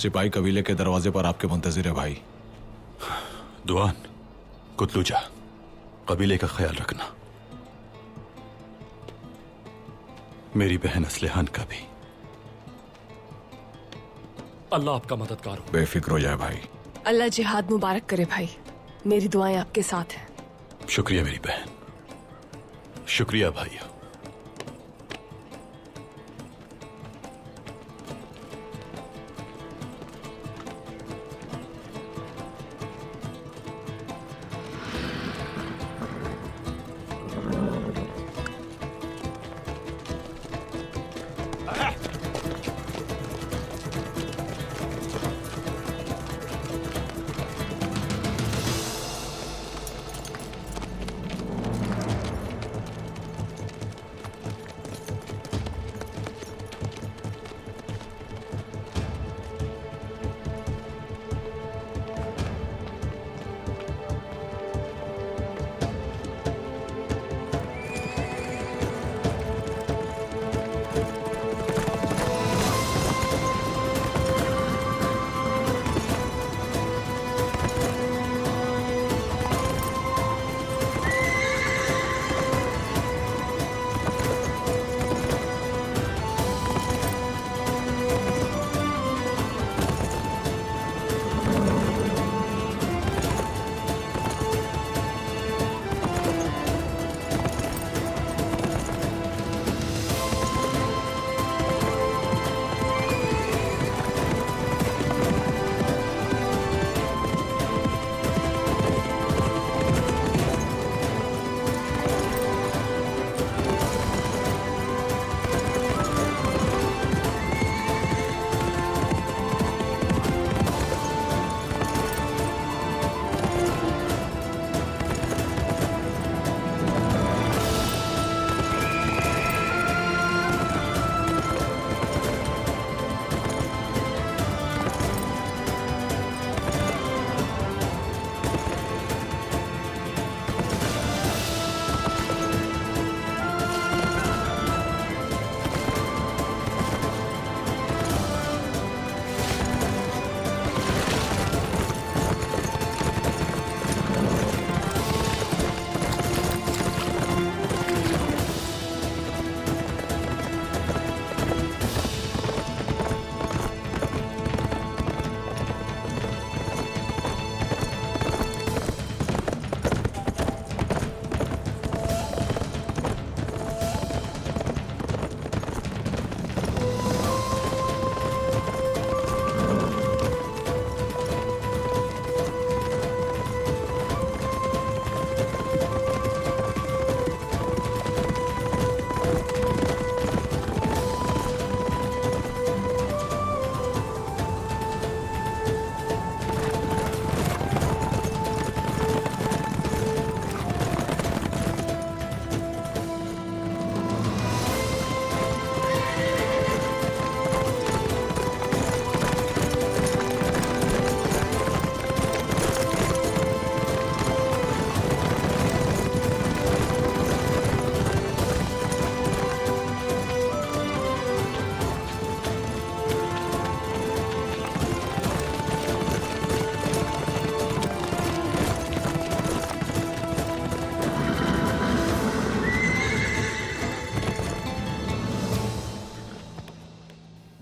सिपाही कबीले के दरवाजे पर आपके मुंतजिर है भाई। दुआन, कुतलूजा, कबीले का ख्याल रखना। मेरी बहन असलेहान का भी। अल्लाह आपका मददगार हो। बेफिक्र हो जाए भाई। अल्लाह जिहाद मुबारक करे भाई। मेरी दुआएं आपके साथ हैं। शुक्रिया मेरी बहन, शुक्रिया भाइयों।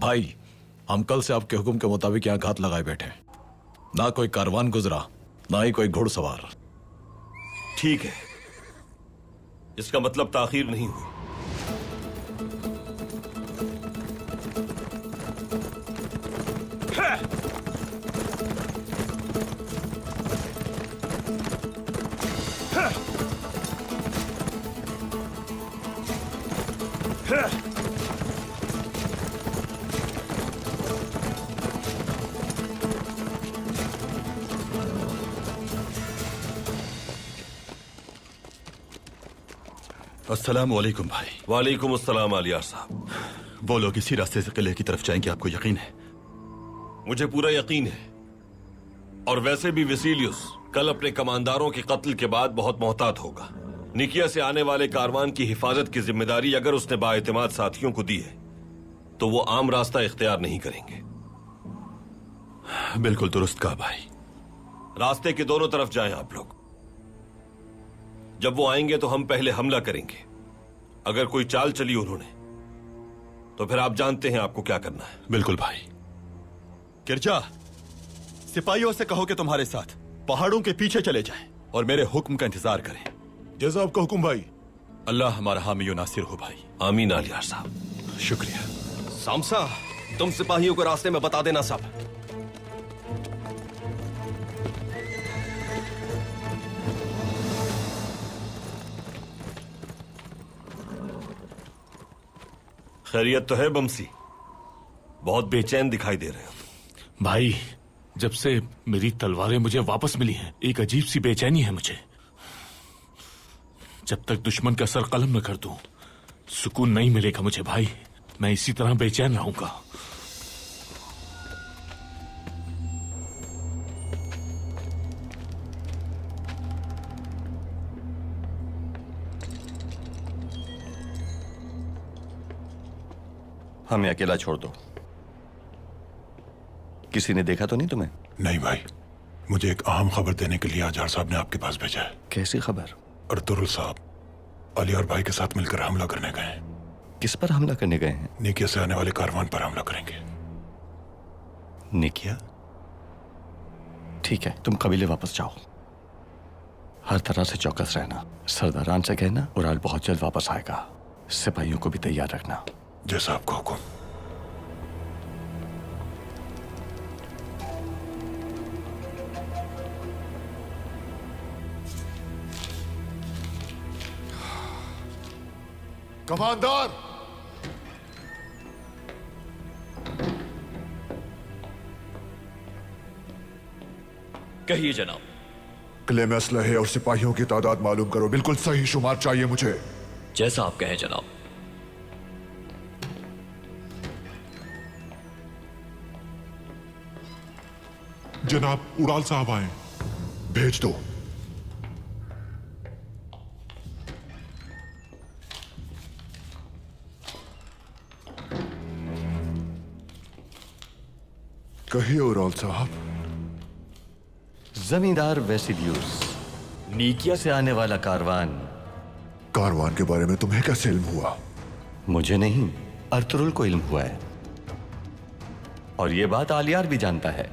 भाई, हम कल से आपके हुक्म के मुताबिक यहाँ घात लगाए बैठे हैं। ना कोई कारवान गुजरा, ना ही कोई घुड़सवार। ठीक है, इसका मतलब ताखीर नहीं हुई। अस्सलाम वालेकुम भाई। वालेकुम अस्सलाम आलियार साहब। वो लोग इसी रास्ते से किले की तरफ जाएंगे, आपको यकीन है? मुझे पूरा यकीन है। और वैसे भी वेसिलियस कल अपने कमांडारों के कत्ल के बाद बहुत मोहतात होगा। निकिया से आने वाले कारवान की हिफाजत की जिम्मेदारी अगर उसने बाएतिमाद साथियों को दी है तो वो आम रास्ता इख्तियार नहीं करेंगे। बिल्कुल दुरुस्त कहा भाई। रास्ते के दोनों तरफ जाएं आप लोग। जब वो आएंगे तो हम पहले हमला करेंगे। अगर कोई चाल चली उन्होंने तो फिर आप जानते हैं आपको क्या करना है। बिल्कुल भाई। किरजा, सिपाहियों से कहो कि तुम्हारे साथ पहाड़ों के पीछे चले जाएं और मेरे हुक्म का इंतजार करें। जैसा आपका हुक्म भाई। अल्लाह हमारा हामी नासिर हो भाई। आमीन आलियार साहब। शुक्रिया। सामसा, तुम सिपाहियों को रास्ते में बता देना सब। खैरियत तो है बमसी? बहुत बेचैन दिखाई दे रहे हो। भाई, जब से मेरी तलवारें मुझे वापस मिली हैं, एक अजीब सी बेचैनी है मुझे। जब तक दुश्मन का सर कलम न कर दूं, सुकून नहीं मिलेगा मुझे भाई। मैं इसी तरह बेचैन रहूंगा। हमें अकेला छोड़ दो। किसी ने देखा तो नहीं तुम्हें? नहीं भाई, मुझे एक अहम खबर देने के लिए आजार साहब ने आपके पास भेजा है। कैसी खबर? अर्तुरुल साहब अली और भाई के साथ मिलकर हमला करने गए हैं। किस पर हमला करने गए हैं? निकिया से आने वाले कारवान पर हमला करेंगे। निकिया? ठीक है, तुम कबीले वापस जाओ। हर तरह से चौकस रहना। सरदारान से कहना उराल बहुत जल्द वापस आएगा। सिपाहियों को भी तैयार रखना। जैसा आपका हुक्म। कमांडर, कहिए जनाब। किले में असलहे और सिपाहियों की तादाद मालूम करो। बिल्कुल सही शुमार चाहिए मुझे। जैसा आप कहें जनाब। जनाब, उड़ाल साहब आए। भेज दो। कहिए उड़ाल साहब। जमींदार वेसिलियस, निकिया से आने वाला कारवान। कारवान के बारे में तुम्हें कैसे इल्म हुआ? मुझे नहीं, अर्तुरुल को इल्म हुआ है। और यह बात आलियार भी जानता है।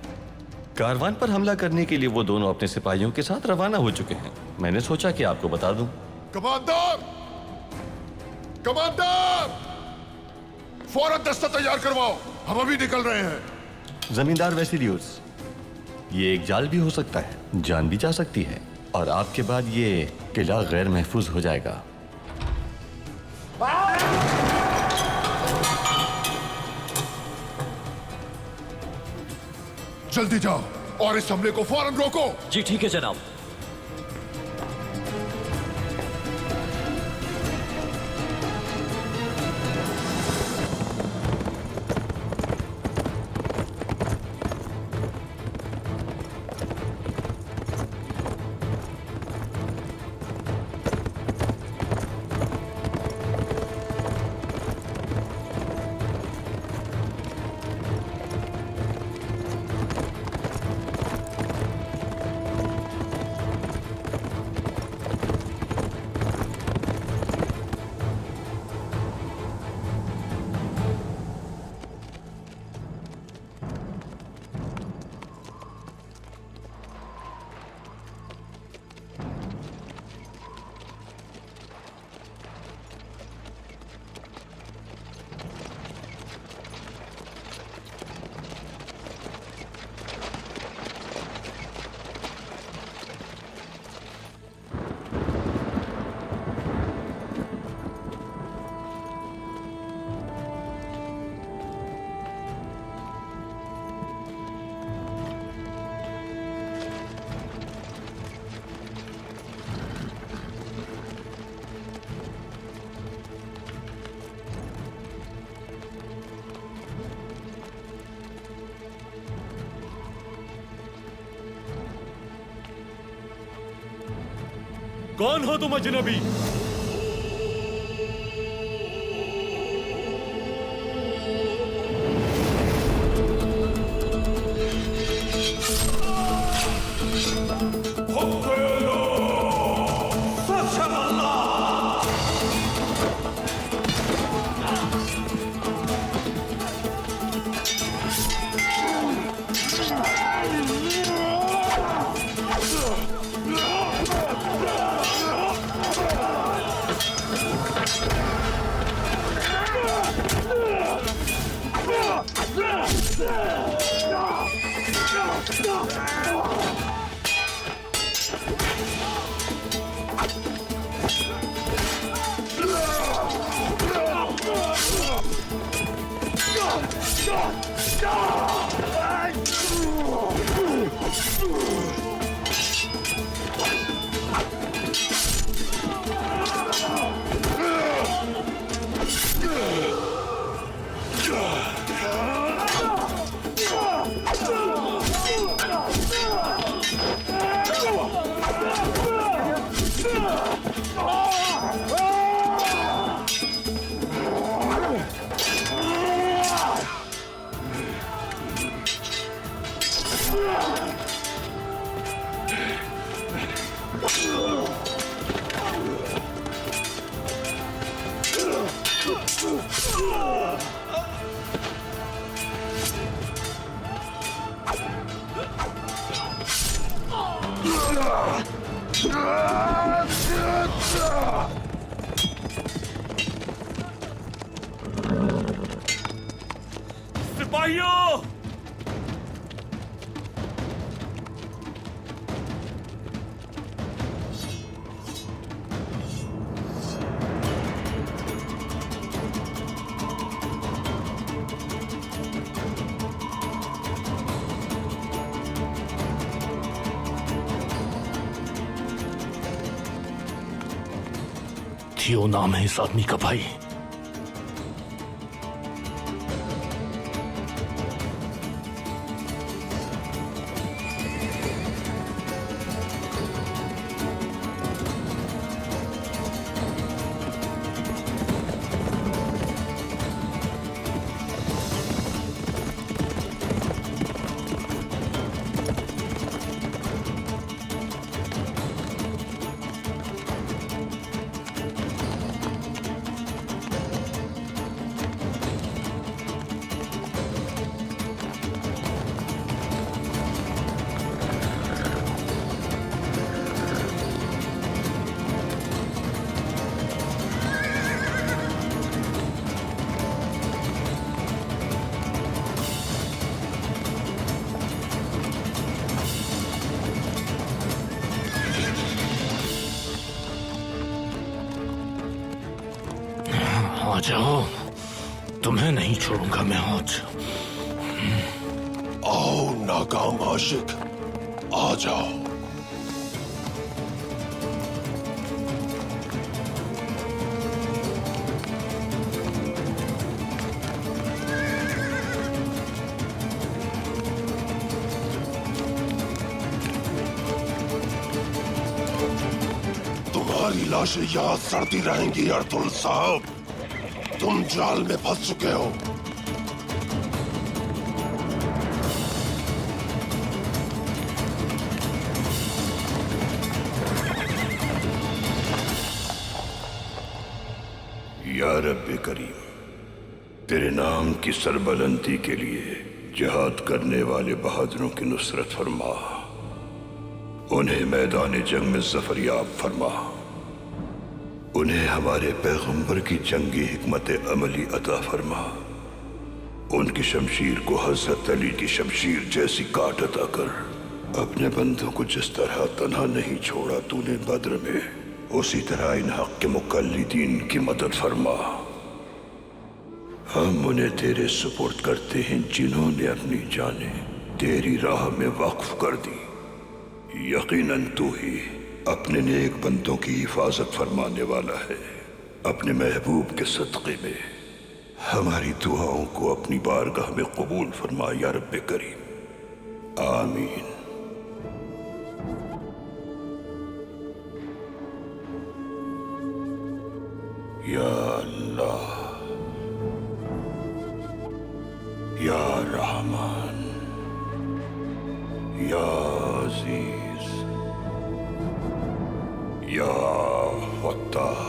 कारवान पर हमला करने के लिए वो दोनों अपने सिपाहियों के साथ रवाना हो चुके हैं। मैंने सोचा कि आपको बता दूं। कमांडर, कमांडर, फौरन दस्ता तैयार करवाओ, हम अभी निकल रहे हैं। जमींदार वेसिलियस, ये एक जाल भी हो सकता है, जान भी जा सकती है, और आपके बाद ये किला गैर महफूज हो जाएगा। जल्दी जाओ और इस हमले को फौरन रोको। जी ठीक है जनाब। कौन हो तुम अजनबी? सिपाहियों! थियो नाम है इस आदमी का भाई। आ जाओ, तुम्हें नहीं छोड़ूंगा मैं आज। आओ नाकाम आशिक, आ जाओ। तुम्हारी लाशें यहाँ सड़ती रहेंगी अर्तुल साहब। तुम जाल में फंस चुके हो। या रब्बे करीम, तेरे नाम की सरबलंदी के लिए जिहाद करने वाले बहादुरों की नुसरत फरमा, उन्हें मैदान जंग में ज़फ़रयाब फरमा, उन्हें हमारे पैगंबर की जंगी हिकमत अमली अता फरमा, उनकी शमशीर को हज़रत अली की शमशीर जैसी काट अता कर। अपने बंदों को जिस तरह तन्हा नहीं छोड़ा तूने बद्र में, उसी तरह इन हक के मुकल्लिदीन की मदद फरमा। हम उन्हें तेरे सुपुर्द करते हैं जिन्होंने अपनी जानें तेरी राह में वक्फ कर दी। यकीनन तू ही अपने नेक बंदों की हिफाजत फरमाने वाला है। अपने महबूब के सदक़े में हमारी दुआओं को अपनी बारगाह में कबूल फरमा या रब्बे करीम, आमीन। या अल्लाह, या रहमान, या अजीज, या फत्ताह,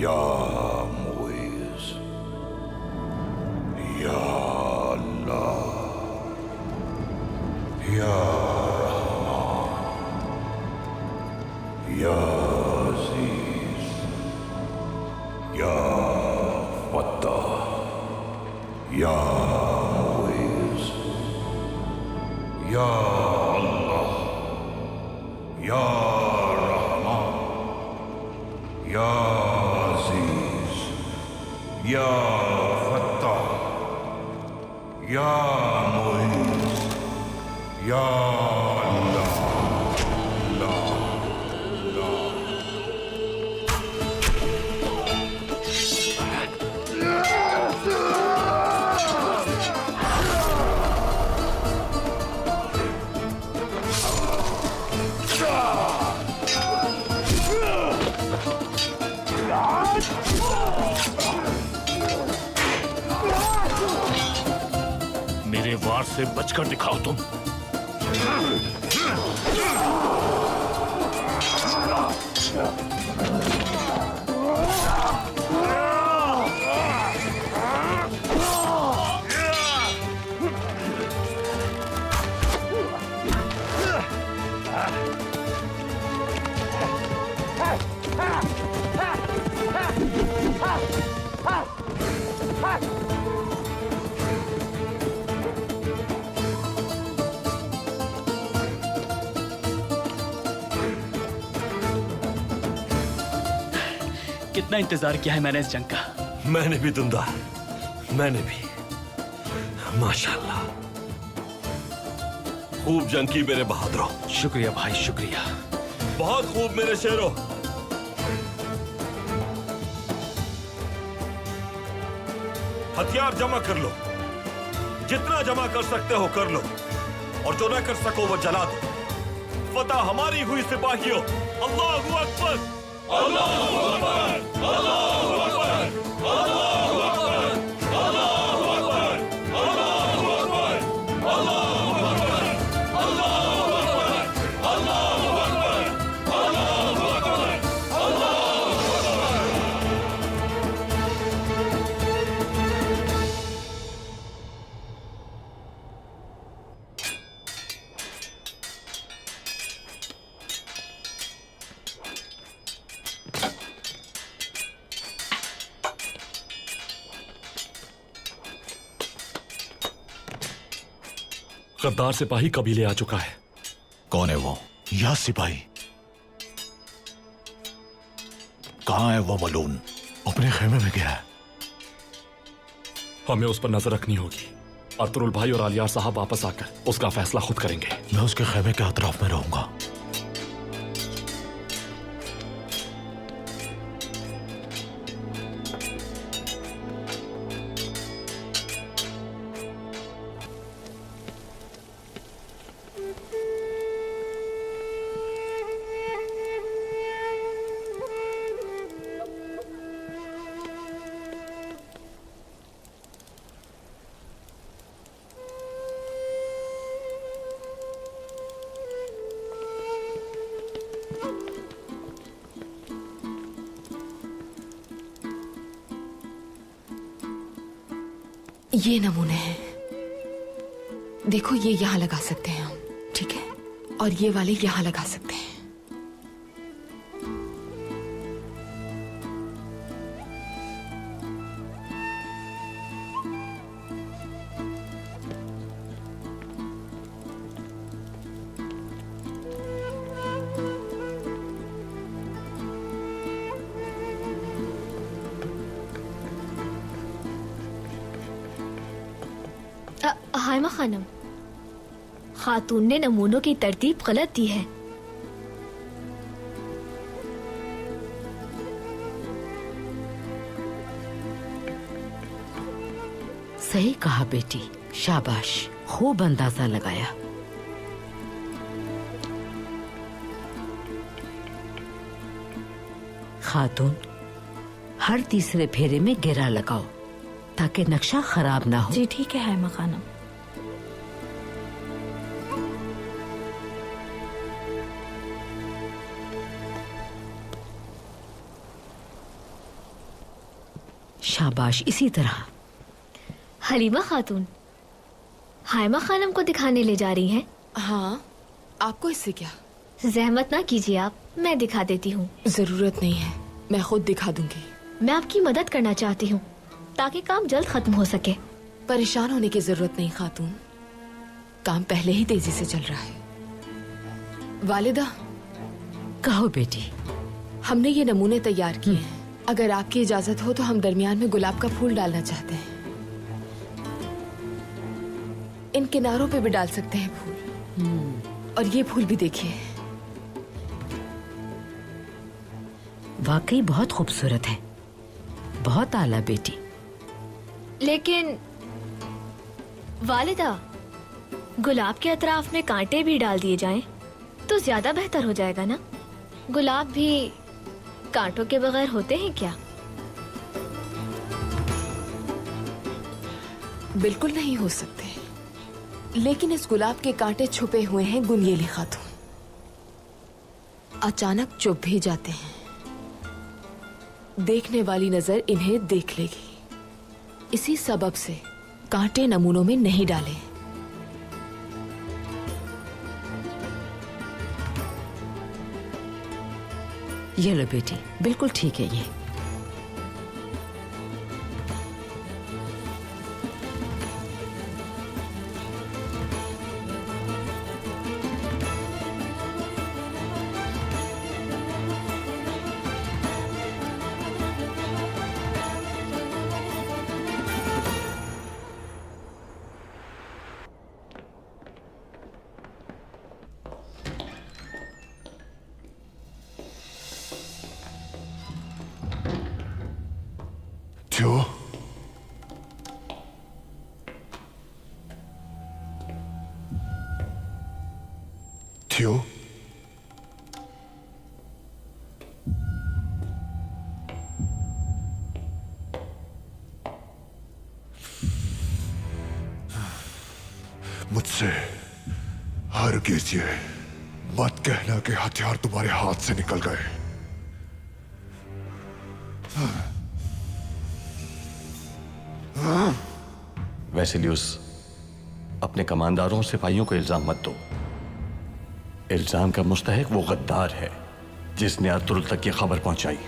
या मुइज़, या अल्लाह, या रहमान, या अजीज, या फत्ताह, या मुइज़, या अल्लाह, या रहमान, या अजीज, या फत्ताह, या मुइज़, या अल्लाह, मेरे वार से बचकर दिखाओ तुम। कितना इंतजार किया है मैंने इस जंग का। मैंने भी दुंदा, मैंने भी। माशाल्लाह, खूब जंग की मेरे बहादुरों। शुक्रिया भाई, शुक्रिया। बहुत खूब मेरे शेरों। हथियार जमा कर लो, जितना जमा कर सकते हो कर लो, और जो ना कर सको वो जला दो। फतह हमारी हुई सिपाहियों। अल्लाहू अकबर, अल्लाहू अकबर, अल्लाहू अकबर, अल्लाहू अकबर, अल्लाहू अकबर, अल्लाहू अकबर, अल्लाहू अकबर, अल्लाहू अकबर, अल्लाहू अकबर, अल्लाहू अकबर, अल्लाहू अकबर। गद्दार सिपाही कबीले आ चुका है। कौन है वो? या सिपाही? कहां है वो मलून? अपने खेमे में गया है। हमें उस पर नजर रखनी होगी। अर्तुरुल भाई और आलियार साहब वापस आकर उसका फैसला खुद करेंगे। मैं उसके खेमे के अतराफ में रहूंगा। ये नमूने हैं, देखो ये यहाँ लगा सकते हैं हम, ठीक है? और ये वाले यहाँ लगा सकते हैं। हाइमा खानम, खातून ने नमूनों की तरतीब गलत दी है। सही कहा बेटी, शाबाश, खूब अंदाजा लगाया। खातून, हर तीसरे फेरे में घेरा लगाओ ताकि नक्शा खराब ना हो। जी ठीक है हैमा खानम। शाबाश, इसी तरह। हलीमा खातून हैमा खानम को दिखाने ले जा रही हैं? हाँ, आपको इससे क्या? जहमत ना कीजिए आप, मैं दिखा देती हूँ। जरूरत नहीं है, मैं खुद दिखा दूंगी। मैं आपकी मदद करना चाहती हूँ ताकि काम जल्द खत्म हो सके। परेशान होने की जरूरत नहीं खातून, काम पहले ही तेजी से चल रहा है। वालिदा, कहो बेटी। हमने ये नमूने तैयार किए हैं। अगर आपकी इजाजत हो तो हम दरमियान में गुलाब का फूल डालना चाहते हैं। इन किनारों पे भी डाल सकते हैं फूल। और ये फूल भी देखिए, वाकई बहुत खूबसूरत है। बहुत आला बेटी। लेकिन वालिदा, गुलाब के अतराफ में कांटे भी डाल दिए जाएं तो ज्यादा बेहतर हो जाएगा ना? गुलाब भी कांटों के बगैर होते हैं क्या? बिल्कुल नहीं हो सकते, लेकिन इस गुलाब के कांटे छुपे हुए हैं गुनियेली खातून। अचानक चुप भी जाते हैं, देखने वाली नजर इन्हें देख लेगी। इसी सबब से कांटे नमूनों में नहीं डाले। ये लो बेटी, बिल्कुल ठीक है ये। थियो, थियो, मुझसे हरगिज़ ये मत कहना कि हथियार तुम्हारे हाथ से निकल गए। वैसिलियस, अपने कमांडारों सिपाहियों को इल्जाम मत दो। इल्जाम का मुस्तहिक वो गद्दार है जिसने अर्तुरुल तक ये खबर पहुंचाई।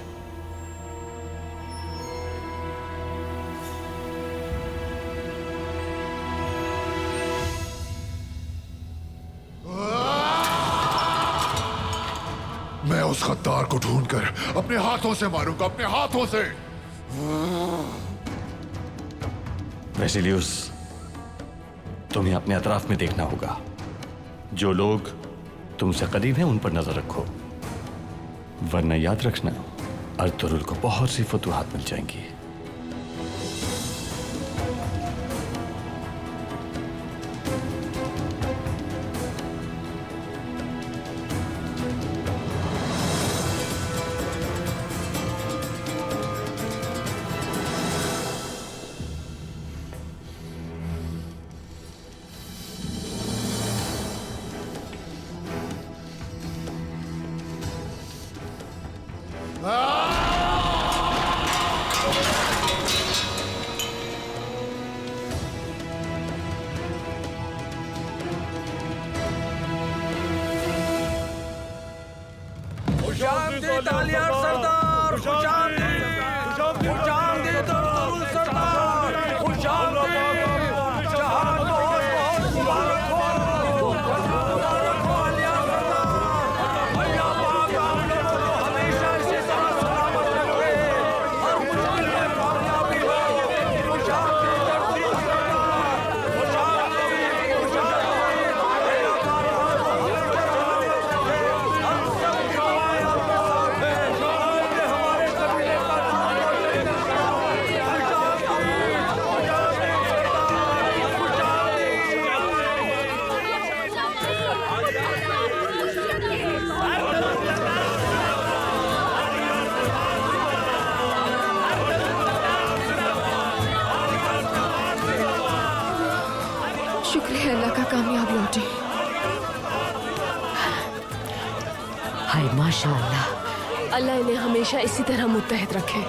मैं उस गद्दार को ढूंढकर अपने हाथों से मारूंगा, अपने हाथों से। वैसिलियस, तुम्हें अपने अतराफ में देखना होगा। जो लोग तुमसे करीब हैं उन पर नजर रखो, वरना याद रखना अर्तुरुल को बहुत सी फतूहात मिल जाएंगी। काका कामयाब लौटे। हाय माशाअल्लाह। अल्लाह इन्हें हमेशा इसी तरह मुत्तहद रखे।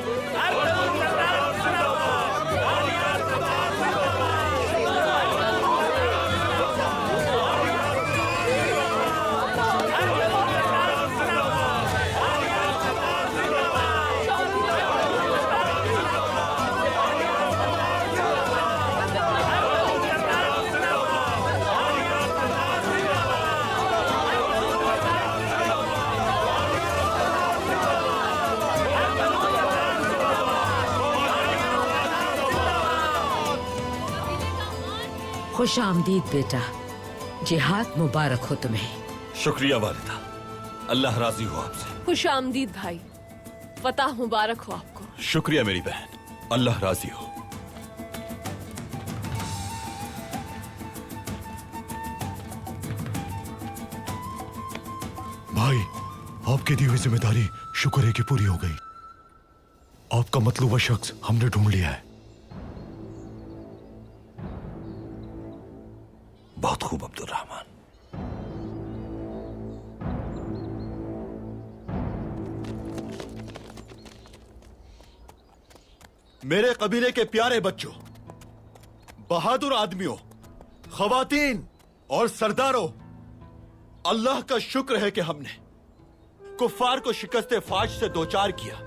खुश आमदीद बेटा, जिहाद मुबारक हो तुम्हें। शुक्रिया वालिदा, अल्लाह राजी हो आपसे। खुश आमदीद भाई, फतह मुबारक हो आपको। शुक्रिया मेरी बहन, अल्लाह राजी हो। भाई, आपकी दी हुई जिम्मेदारी शुक्र है कि पूरी हो गई। आपका मतलूबा शख्स हमने ढूंढ लिया है। बहुत खूब अब्दुल रहमान। मेरे कबीले के प्यारे बच्चों, बहादुर आदमियों, खवातीन और सरदारों, अल्लाह का शुक्र है कि हमने कुफ्फार को शिकस्ते फाश से दो चार किया।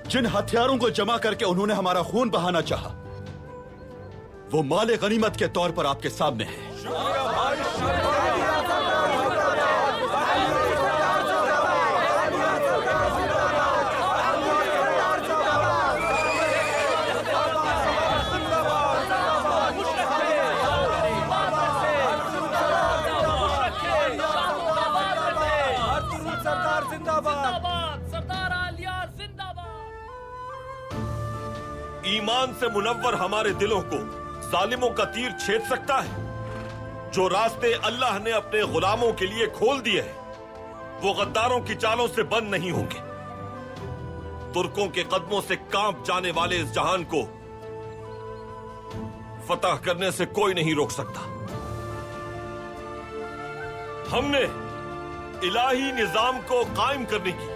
जिन हथियारों को जमा करके उन्होंने हमारा खून बहाना चाहा, वो माले गनीमत के तौर पर आपके सामने है। ईमान से मुनव्वर हमारे दिलों को जालिमों का तीर छेद सकता है? जो रास्ते अल्लाह ने अपने गुलामों के लिए खोल दिए हैं, वो गद्दारों की चालों से बंद नहीं होंगे। तुर्कों के कदमों से कांप जाने वाले इस जहान को फतह करने से कोई नहीं रोक सकता। हमने इलाही निजाम को कायम करने की,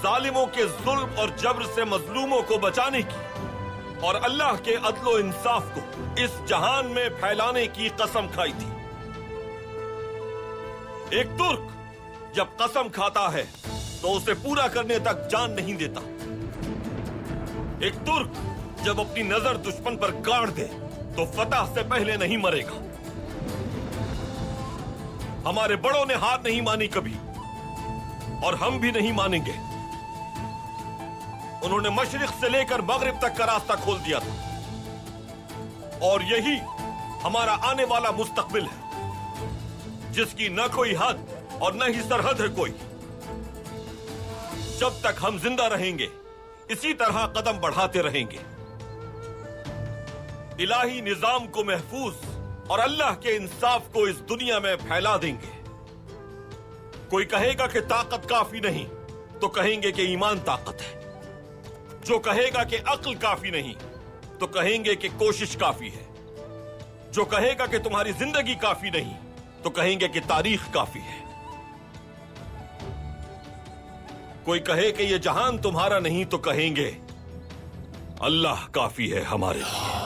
जालिमों के जुल्म और जबर से मजलूमों को बचाने की और अल्लाह के अदलो इंसाफ को इस जहान में फैलाने की कसम खाई थी। एक तुर्क जब कसम खाता है तो उसे पूरा करने तक जान नहीं देता। एक तुर्क जब अपनी नजर दुश्मन पर गाड़ दे तो फतह से पहले नहीं मरेगा। हमारे बड़ों ने हार नहीं मानी कभी, और हम भी नहीं मानेंगे। उन्होंने मशरिक से लेकर मगरिब तक का रास्ता खोल दिया था, और यही हमारा आने वाला मुस्तकबिल है, जिसकी न कोई हद और न ही सरहद है कोई। जब तक हम जिंदा रहेंगे, इसी तरह कदम बढ़ाते रहेंगे। इलाही निजाम को महफूज और अल्लाह के इंसाफ को इस दुनिया में फैला देंगे। कोई कहेगा कि ताकत काफी नहीं, तो कहेंगे कि ईमान ताकत है। जो कहेगा कि अक्ल काफी नहीं, तो कहेंगे कि कोशिश काफी है। जो कहेगा कि तुम्हारी जिंदगी काफी नहीं, तो कहेंगे कि तारीख काफी है। कोई कहे कि यह जहान तुम्हारा नहीं, तो कहेंगे अल्लाह काफी है हमारे लिए।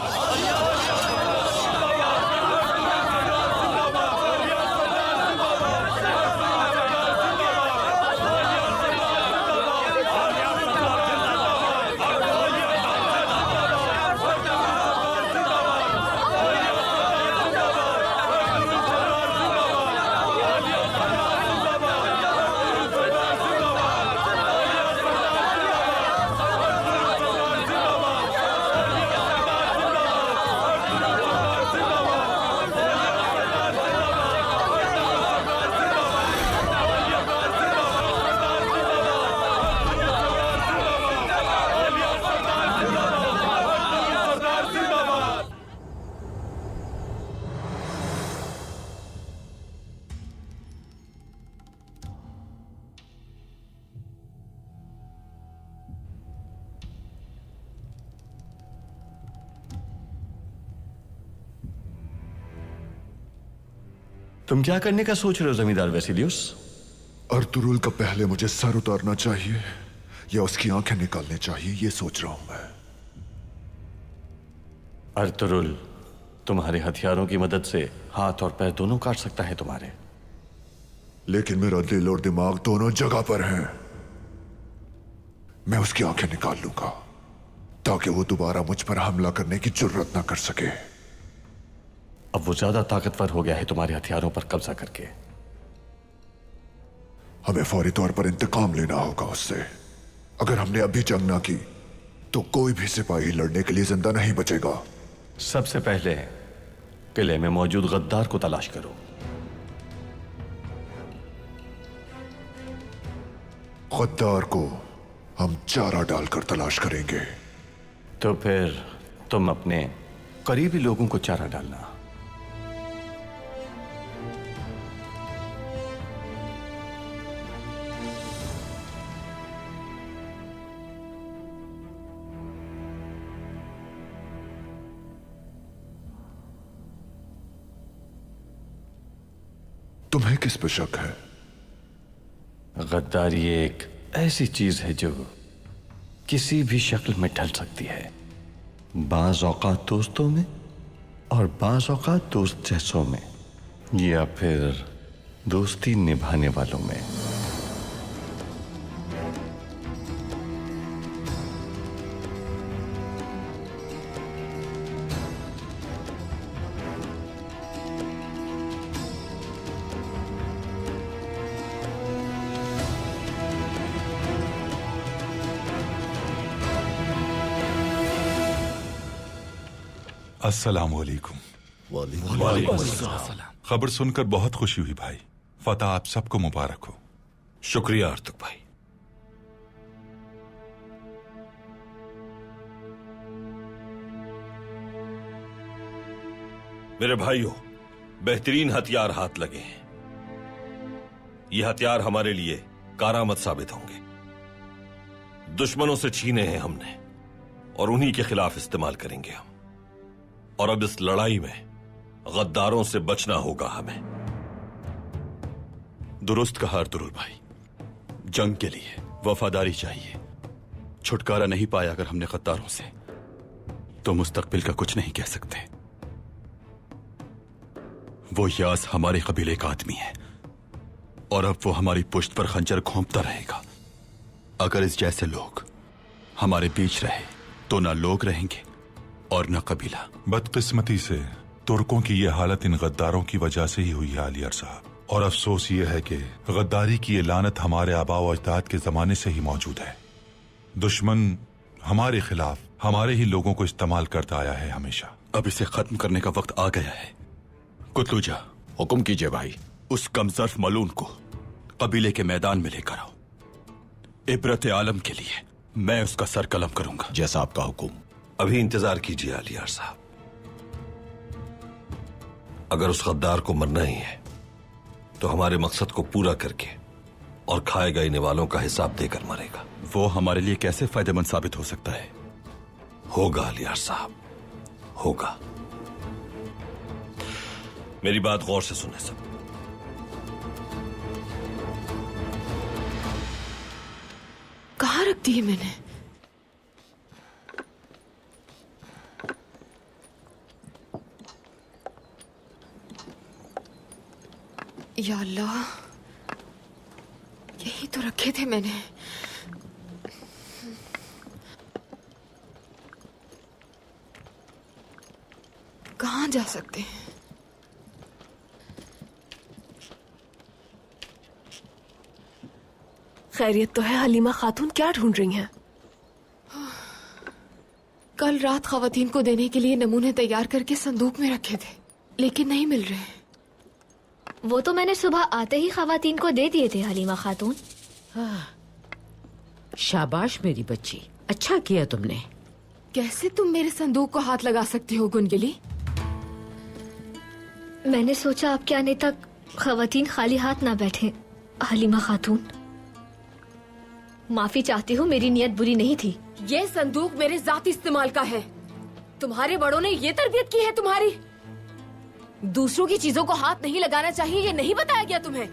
तुम क्या करने का सोच रहे हो जमींदार वेसिलियस? अर्तुरुल का पहले मुझे सर उतारना चाहिए या उसकी आंखें निकालनी चाहिए, ये सोच रहा हूं मैं। अर्तुरुल तुम्हारे हथियारों की मदद से हाथ और पैर दोनों काट सकता है तुम्हारे। लेकिन मेरा दिल और दिमाग दोनों जगह पर हैं। मैं उसकी आंखें निकाल लूंगा ताकि वो दोबारा मुझ पर हमला करने की जुर्रत ना कर सके। अब वो ज्यादा ताकतवर हो गया है तुम्हारे हथियारों पर कब्जा करके। हमें फौरी तौर पर इंतकाम लेना होगा उससे। अगर हमने अभी जंग ना की तो कोई भी सिपाही लड़ने के लिए जिंदा नहीं बचेगा। सबसे पहले किले में मौजूद गद्दार को तलाश करो। गद्दार को हम चारा डालकर तलाश करेंगे। तो फिर तुम अपने करीबी लोगों को चारा डालना। तुम्हें किस पे शक है? गद्दारी एक ऐसी चीज है जो किसी भी शक्ल में ढल सकती है। बाज औकात दोस्तों में और बाज औकात दोस्त जैसों में, या फिर दोस्ती निभाने वालों में। अस्सलामुअलैकुम। खबर सुनकर बहुत खुशी हुई भाई। फतह आप सबको मुबारक हो। शुक्रिया आर्तुक भाई। मेरे भाइयों, बेहतरीन हथियार हाथ लगे हैं। ये हथियार हमारे लिए कारामद साबित होंगे। दुश्मनों से छीने हैं हमने और उन्हीं के खिलाफ इस्तेमाल करेंगे हम। और अब इस लड़ाई में गद्दारों से बचना होगा हमें। दुरुस्त कहा अर्तुरुल भाई। जंग के लिए वफादारी चाहिए। छुटकारा नहीं पाया अगर हमने गद्दारों से तो मुस्तकबिल का कुछ नहीं कह सकते। वो यास हमारे कबीले का आदमी है और अब वो हमारी पुश्त पर खंजर घोंपता रहेगा। अगर इस जैसे लोग हमारे बीच रहे तो ना लोग रहेंगे और न कबीला। बदकिस्मती से तुर्कों की यह हालत इन गद्दारों की वजह से ही हुई है आलियार साहब। और अफसोस ये है कि गद्दारी की ये लानत हमारे आबा व अजदाद के जमाने से ही मौजूद है। दुश्मन हमारे खिलाफ हमारे ही लोगों को इस्तेमाल करता आया है हमेशा। अब इसे खत्म करने का वक्त आ गया है। कुतलूजा, हुक्म कीजिए भाई। उस कमजर्फ मलून को कबीले के मैदान में लेकर आओ। इबरत आलम के लिए मैं उसका सर कलम करूंगा। जैसा आपका हुक्म। अभी इंतजार कीजिए आलियार साहब। अगर उस गद्दार को मरना ही है तो हमारे मकसद को पूरा करके और खाए गए वालों का हिसाब देकर मरेगा। वो हमारे लिए कैसे फायदेमंद साबित हो सकता है? होगा आलियार साहब, होगा। मेरी बात गौर से सुने सब। कहाँ रख दी है मैंने? या अल्लाह, यही तो रखे थे मैंने। कहाँ जा सकते हैं? खैरियत तो है? हलीमा खातून क्या ढूंढ रही हैं? कल रात खवातीन को देने के लिए नमूने तैयार करके संदूक में रखे थे, लेकिन नहीं मिल रहे। वो तो मैंने सुबह आते ही खवातीन को दे दिए थे हलीमा खातून। शाबाश मेरी बच्ची, अच्छा किया तुमने। कैसे तुम मेरे संदूक को हाथ लगा सकती हो गुनगिली? मैंने सोचा आपके आने तक खवातीन खाली हाथ ना बैठे। हलीमा खातून, माफी चाहती हूँ, मेरी नियत बुरी नहीं थी। ये संदूक मेरे जाती इस्तेमाल का है। तुम्हारे बड़ों ने ये तरबियत की है तुम्हारी? दूसरों की चीजों को हाथ नहीं लगाना चाहिए, ये नहीं बताया गया तुम्हें?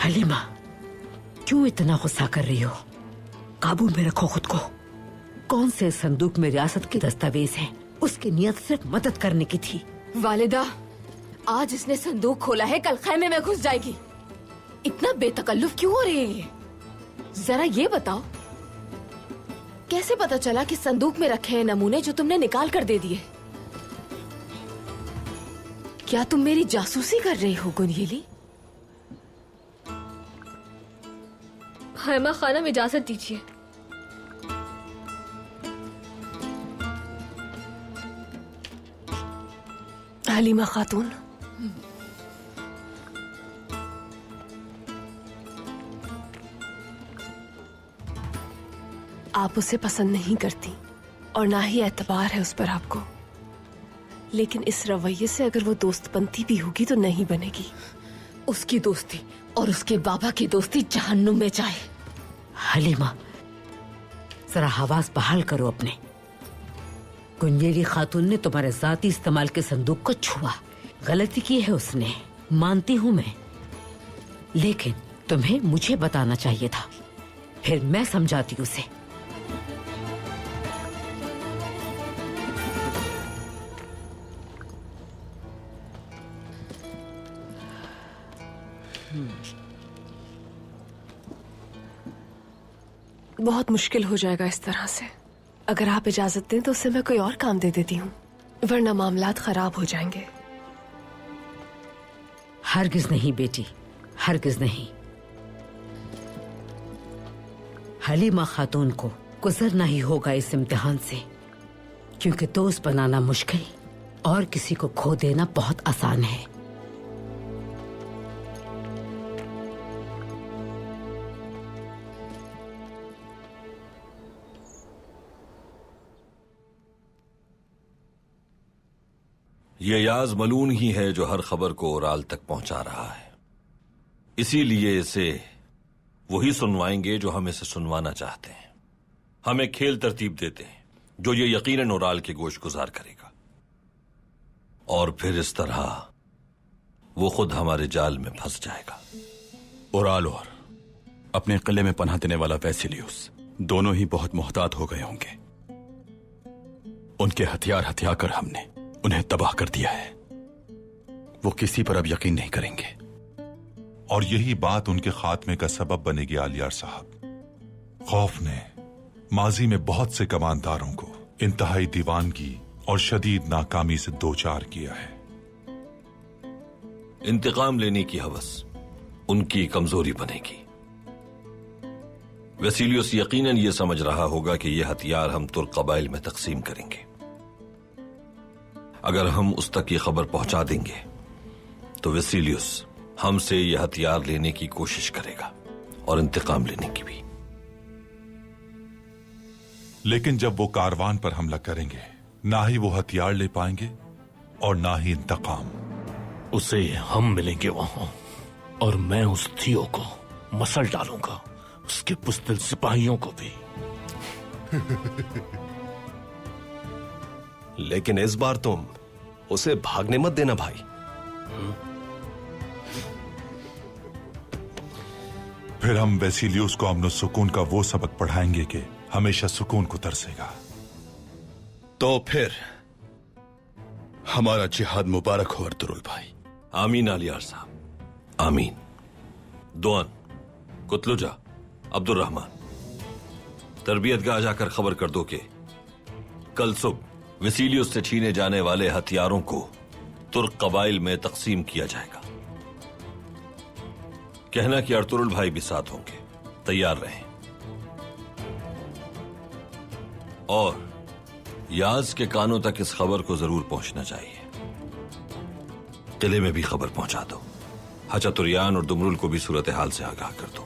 हलीमा, क्यों इतना गुस्सा कर रही हो? काबू में रखो खुद को। कौन से संदूक में रियासत के दस्तावेज हैं? उसकी नियत सिर्फ मदद करने की थी। वालिदा, आज इसने संदूक खोला है, कल खैमे में घुस जाएगी। इतना बेतकल्लुफ क्यों हो रही है ये? जरा ये बताओ, कैसे पता चला कि संदूक में रखे हैं नमूने जो तुमने निकाल कर दे दिए? क्या तुम मेरी जासूसी कर रही हो गुनयेली? खैमा खानम, इजाजत दीजिए। हलीमा खातून, आप उसे पसंद नहीं करती और ना ही एतबार है उस पर आपको, लेकिन इस रवैये से अगर वो दोस्त बनती भी होगी तो नहीं बनेगी। उसकी दोस्ती और उसके बाबा की दोस्ती जहन्नुम में जाए। हलीमा, जरा हवास बहाल करो अपने। गुंजेली खातून ने तुम्हारे जाती इस्तेमाल के संदूक को छुआ। गलती की है उसने, मानती हूं मैं, लेकिन तुम्हें मुझे बताना चाहिए था, फिर मैं समझाती उसे। बहुत मुश्किल हो जाएगा इस तरह से। अगर आप इजाजत दें तो उसे मैं कोई और काम दे देती हूँ, वरना मामलात खराब हो जाएंगे। हरगिज नहीं बेटी, हरगिज नहीं। हलीमा खातून को गुजरना ही होगा इस इम्तिहान से, क्योंकि दोस्त बनाना मुश्किल और किसी को खो देना बहुत आसान है। ये याज मलून ही है जो हर खबर को ओराल तक पहुंचा रहा है। इसीलिए इसे वही सुनवाएंगे जो हम इसे सुनवाना चाहते हैं। हम एक खेल तरतीब देते हैं जो ये यकीनन ओराल के गोश गुजार करेगा, और फिर इस तरह वो खुद हमारे जाल में फंस जाएगा। ओराल और अपने किले में पनाह देने वाला वेसिलियस दोनों ही बहुत मोहतात हो गए होंगे। उनके हथियार हथियाकर हमने उन्हें तबाह कर दिया है। वो किसी पर अब यकीन नहीं करेंगे, और यही बात उनके खात्मे का सबब बनेगी आलियार साहब। खौफ ने माजी में बहुत से कमानदारों को इंतहाई दीवानगी और शदीद नाकामी से दो चार किया है। इंतकाम लेने की हवस उनकी कमजोरी बनेगी। वेसिलियस यकीनन ये समझ रहा होगा कि ये हथियार हम तुर्क कबाइल में तकसीम करेंगे। अगर हम उस तक ये खबर पहुंचा देंगे तो वेसिलियस हमसे ये हथियार लेने की कोशिश करेगा और इंतकाम लेने की भी। लेकिन जब वो कारवान पर हमला करेंगे, ना ही वो हथियार ले पाएंगे और ना ही इंतकाम। उसे हम मिलेंगे वहां, और मैं उस थियो को मसल डालूंगा, उसके बुज़दिल सिपाहियों को भी। लेकिन इस बार तुम उसे भागने मत देना भाई। फिर हम वेसिलियस को अमन सुकून का वो सबक पढ़ाएंगे कि हमेशा सुकून को तरसेगा। तो फिर हमारा जिहाद मुबारक हो अर्तुरुल भाई। आमीन आलियार साहब, आमीन। दोअन, कुतलुजा, अब्दुल रहमान, तरबियतगाह जाकर खबर कर दो कि कल सुबह वेसिलियस से छीने जाने वाले हथियारों को तुर्क कबाइल में तकसीम किया जाएगा। कहना कि अर्तुरुल भाई भी साथ होंगे, तैयार रहें। और याज के कानों तक इस खबर को जरूर पहुंचना चाहिए। किले में भी खबर पहुंचा दो। हचतुरियान और दुमरुल को भी सूरत हाल से आगाह कर दो।